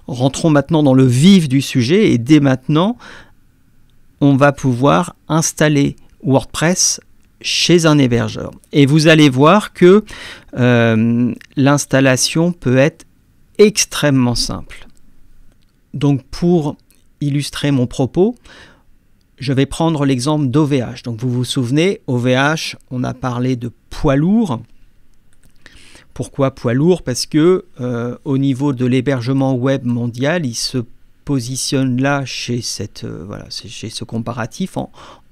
rentrons maintenant dans le vif du sujet et dès maintenant, on va pouvoir installer WordPress chez un hébergeur. Et vous allez voir que l'installation peut être extrêmement simple. Donc pour illustrer mon propos, je vais prendre l'exemple d'OVH. Donc vous vous souvenez, OVH, on a parlé de poids lourd. Pourquoi poids lourd? Parce que au niveau de l'hébergement web mondial, il se positionne là chez chez ce comparatif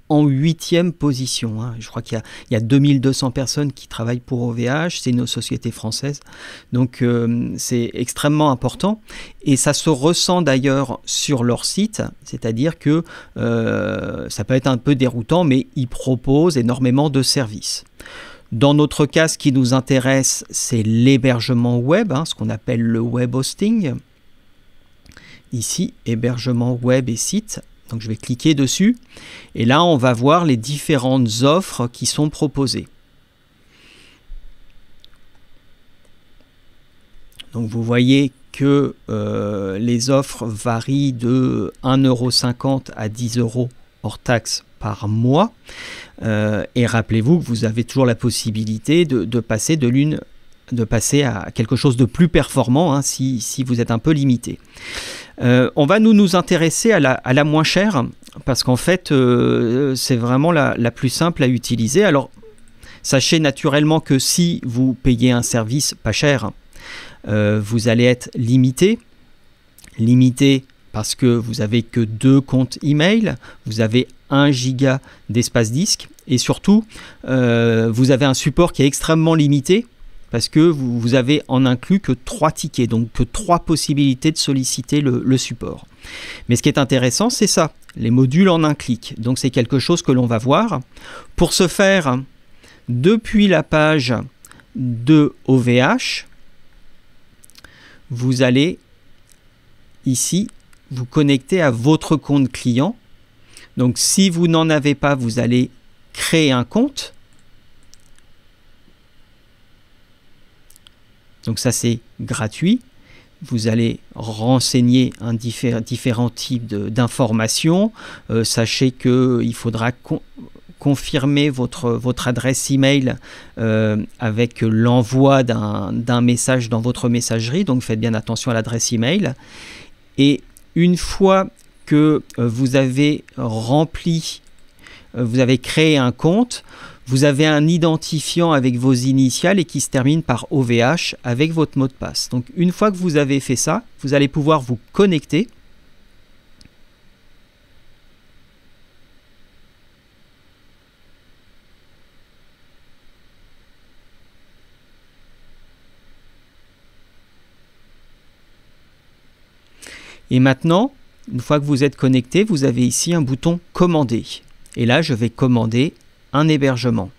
en 8e position. Hein. Je crois qu'il y a 2200 personnes qui travaillent pour OVH, c'est une société française. Donc c'est extrêmement important et ça se ressent d'ailleurs sur leur site, c'est-à-dire que ça peut être un peu déroutant, mais ils proposent énormément de services. Dans notre cas, ce qui nous intéresse, c'est l'hébergement web, ce qu'on appelle le web hosting. Ici, hébergement web et site. Donc je vais cliquer dessus et là on va voir les différentes offres qui sont proposées. Donc vous voyez que les offres varient de 1,50 € à 10 € hors taxe par mois. Et rappelez-vous que vous avez toujours la possibilité de passer à quelque chose de plus performant si vous êtes un peu limité. On va nous intéresser à la moins chère parce qu'en fait c'est vraiment la plus simple à utiliser. Alors sachez naturellement que si vous payez un service pas cher, vous allez être limité parce que vous n'avez que 2 comptes email, vous avez 1 giga d'espace disque et surtout vous avez un support qui est extrêmement limité parce que vous avez en inclus que 3 tickets, donc que 3 possibilités de solliciter le support. Mais ce qui est intéressant, c'est ça, les modules en un clic. Donc c'est quelque chose que l'on va voir. Pour ce faire, depuis la page de OVH, vous allez ici vous connecter à votre compte client. Donc si vous n'en avez pas, vous allez créer un compte. Donc ça c'est gratuit. Vous allez renseigner différents types d'informations. Sachez qu'il faudra confirmer votre adresse email avec l'envoi d'un message dans votre messagerie. Donc faites bien attention à l'adresse email. Et une fois que vous avez créé un compte, vous avez un identifiant avec vos initiales et qui se termine par OVH avec votre mot de passe. Donc une fois que vous avez fait ça, vous allez pouvoir vous connecter. Et maintenant, une fois que vous êtes connecté, vous avez ici un bouton commander. Et là, je vais commander un hébergement.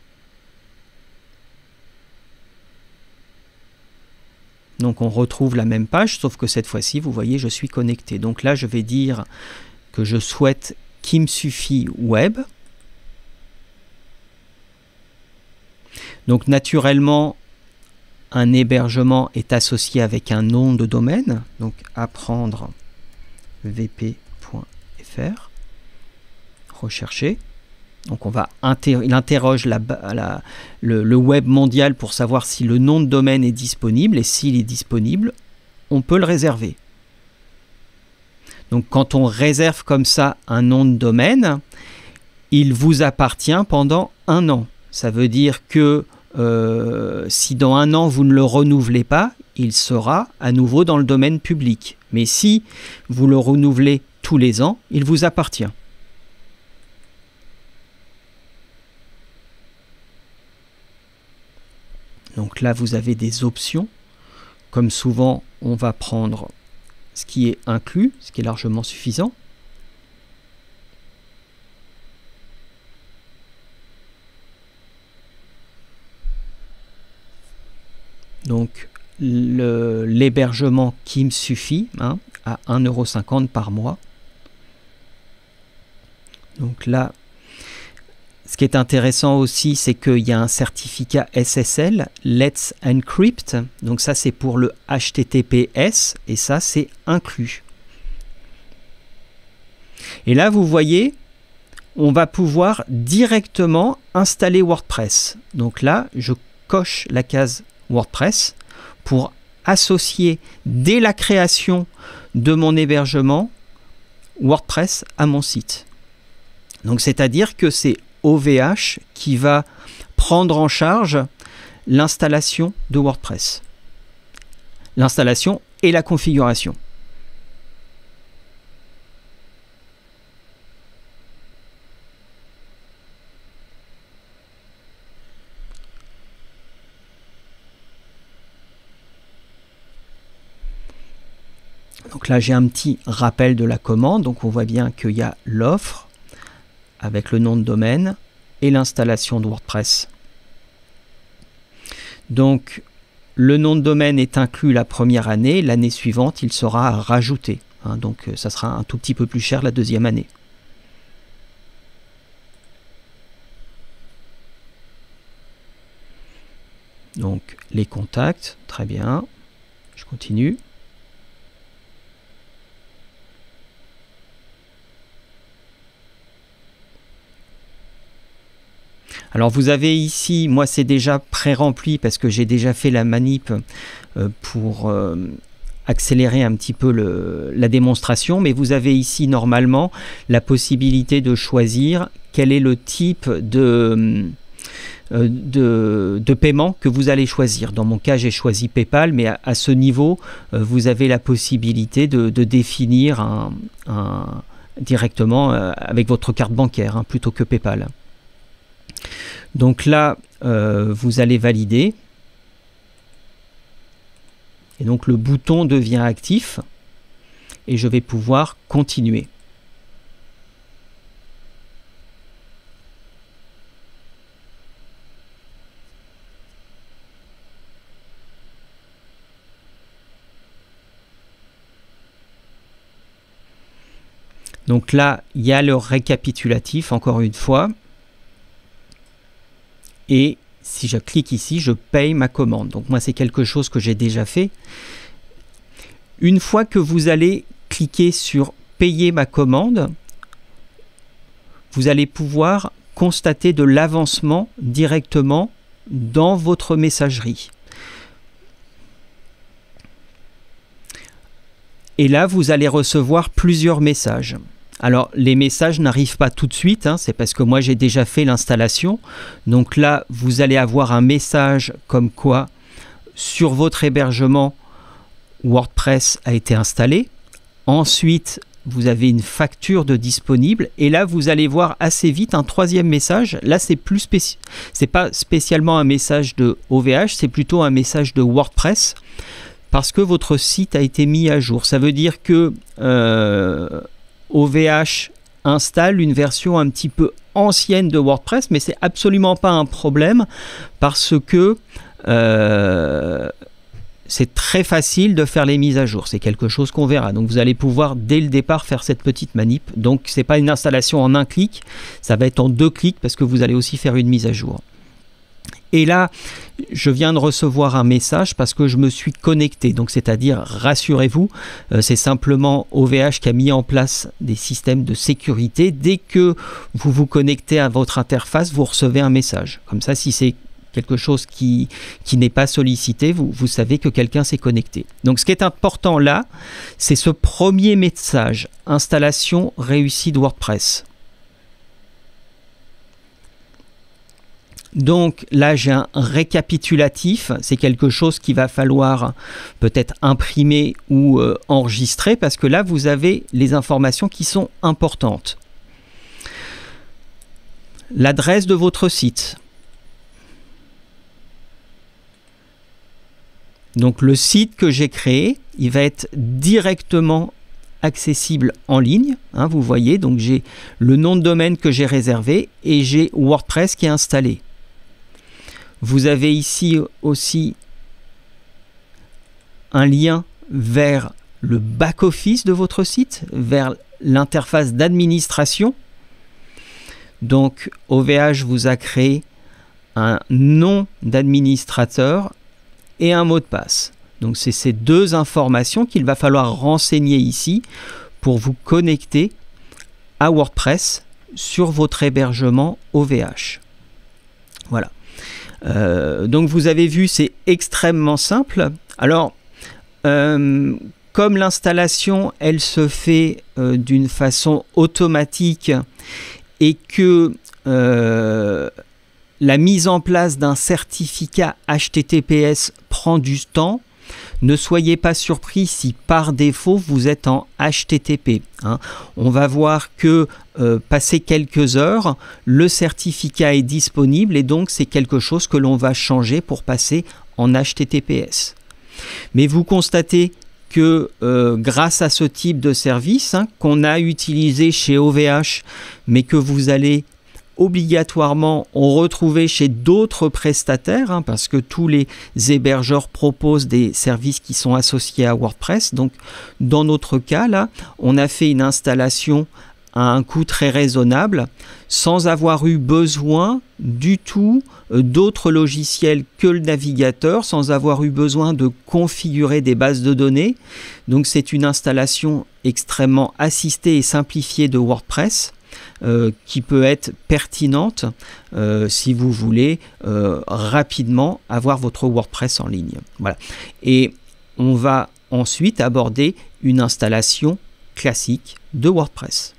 Donc on retrouve la même page, sauf que cette fois-ci, vous voyez, je suis connecté. Donc là, je vais dire que je souhaite qu'il me suffit web. Donc naturellement, un hébergement est associé avec un nom de domaine. Donc apprendre vp.fr, rechercher. Donc il interroge le web mondial pour savoir si le nom de domaine est disponible et s'il est disponible, on peut le réserver. Donc quand on réserve comme ça un nom de domaine, il vous appartient pendant 1 an. Ça veut dire que si dans 1 an vous ne le renouvelez pas, il sera à nouveau dans le domaine public. Mais si vous le renouvelez tous les ans, il vous appartient. Donc là, vous avez des options. Comme souvent, on va prendre ce qui est inclus, ce qui est largement suffisant. Donc l'hébergement qui me suffit à 1,50 € par mois. Donc là, ce qui est intéressant aussi, c'est qu'il y a un certificat SSL, Let's Encrypt. Donc ça, c'est pour le HTTPS et ça, c'est inclus. Et là, vous voyez, on va pouvoir directement installer WordPress. Donc là, je coche la case WordPress pour associer dès la création de mon hébergement WordPress à mon site. Donc c'est-à-dire que c'est OVH qui va prendre en charge l'installation de WordPress. L'installation et la configuration. Donc là, j'ai un petit rappel de la commande. Donc on voit bien qu'il y a l'offre avec le nom de domaine et l'installation de WordPress. Donc le nom de domaine est inclus la première année. L'année suivante, il sera rajouté. Donc ça sera un tout petit peu plus cher la deuxième année. Donc les contacts, très bien. Je continue. Alors vous avez ici, moi c'est déjà pré-rempli parce que j'ai déjà fait la manip pour accélérer un petit peu la démonstration, mais vous avez ici normalement la possibilité de choisir quel est le type de paiement que vous allez choisir. Dans mon cas, j'ai choisi PayPal, mais à ce niveau, vous avez la possibilité de définir directement avec votre carte bancaire plutôt que PayPal. Donc là, vous allez valider. Et donc le bouton devient actif. Et je vais pouvoir continuer. Donc là, il y a le récapitulatif, encore une fois. Et si je clique ici, je paye ma commande. Donc moi, c'est quelque chose que j'ai déjà fait. Une fois que vous allez cliquer sur « Payer ma commande », vous allez pouvoir constater de l'avancement directement dans votre messagerie. Et là, vous allez recevoir plusieurs messages. Alors, les messages n'arrivent pas tout de suite, c'est parce que moi j'ai déjà fait l'installation. Donc là, vous allez avoir un message comme quoi sur votre hébergement, WordPress a été installé. Ensuite, vous avez une facture de disponible. Et là, vous allez voir assez vite un troisième message. Là, c'est pas spécialement un message de OVH, c'est plutôt un message de WordPress parce que votre site a été mis à jour. Ça veut dire que OVH installe une version un petit peu ancienne de WordPress, mais c'est absolument pas un problème parce que c'est très facile de faire les mises à jour. C'est quelque chose qu'on verra. Donc vous allez pouvoir dès le départ faire cette petite manip. Donc c'est pas une installation en un clic, ça va être en 2 clics parce que vous allez aussi faire une mise à jour. Et là, je viens de recevoir un message parce que je me suis connecté. Donc, c'est-à-dire, rassurez-vous, c'est simplement OVH qui a mis en place des systèmes de sécurité. Dès que vous vous connectez à votre interface, vous recevez un message. Comme ça, si c'est quelque chose qui n'est pas sollicité, vous savez que quelqu'un s'est connecté. Donc, ce qui est important là, c'est ce premier message, installation réussie de WordPress. Donc là, j'ai un récapitulatif. C'est quelque chose qu'il va falloir peut-être imprimer ou enregistrer parce que là, vous avez les informations qui sont importantes. L'adresse de votre site. Donc le site que j'ai créé, il va être directement accessible en ligne. Vous voyez, donc j'ai le nom de domaine que j'ai réservé et j'ai WordPress qui est installé. Vous avez ici aussi un lien vers le back-office de votre site, vers l'interface d'administration. Donc OVH vous a créé un nom d'administrateur et un mot de passe. Donc c'est ces deux informations qu'il va falloir renseigner ici pour vous connecter à WordPress sur votre hébergement OVH. Voilà. Donc vous avez vu, c'est extrêmement simple. Alors, comme l'installation, elle se fait d'une façon automatique et que la mise en place d'un certificat HTTPS prend du temps, ne soyez pas surpris si par défaut vous êtes en HTTP. On va voir que passé quelques heures, le certificat est disponible et donc c'est quelque chose que l'on va changer pour passer en HTTPS. Mais vous constatez que grâce à ce type de service qu'on a utilisé chez OVH, mais que vous allez obligatoirement retrouver chez d'autres prestataires, parce que tous les hébergeurs proposent des services qui sont associés à WordPress. Donc dans notre cas là, on a fait une installation à un coût très raisonnable sans avoir eu besoin du tout d'autres logiciels que le navigateur, sans avoir eu besoin de configurer des bases de données. Donc c'est une installation extrêmement assistée et simplifiée de WordPress qui peut être pertinente si vous voulez rapidement avoir votre WordPress en ligne. Voilà. Et on va ensuite aborder une installation classique de WordPress.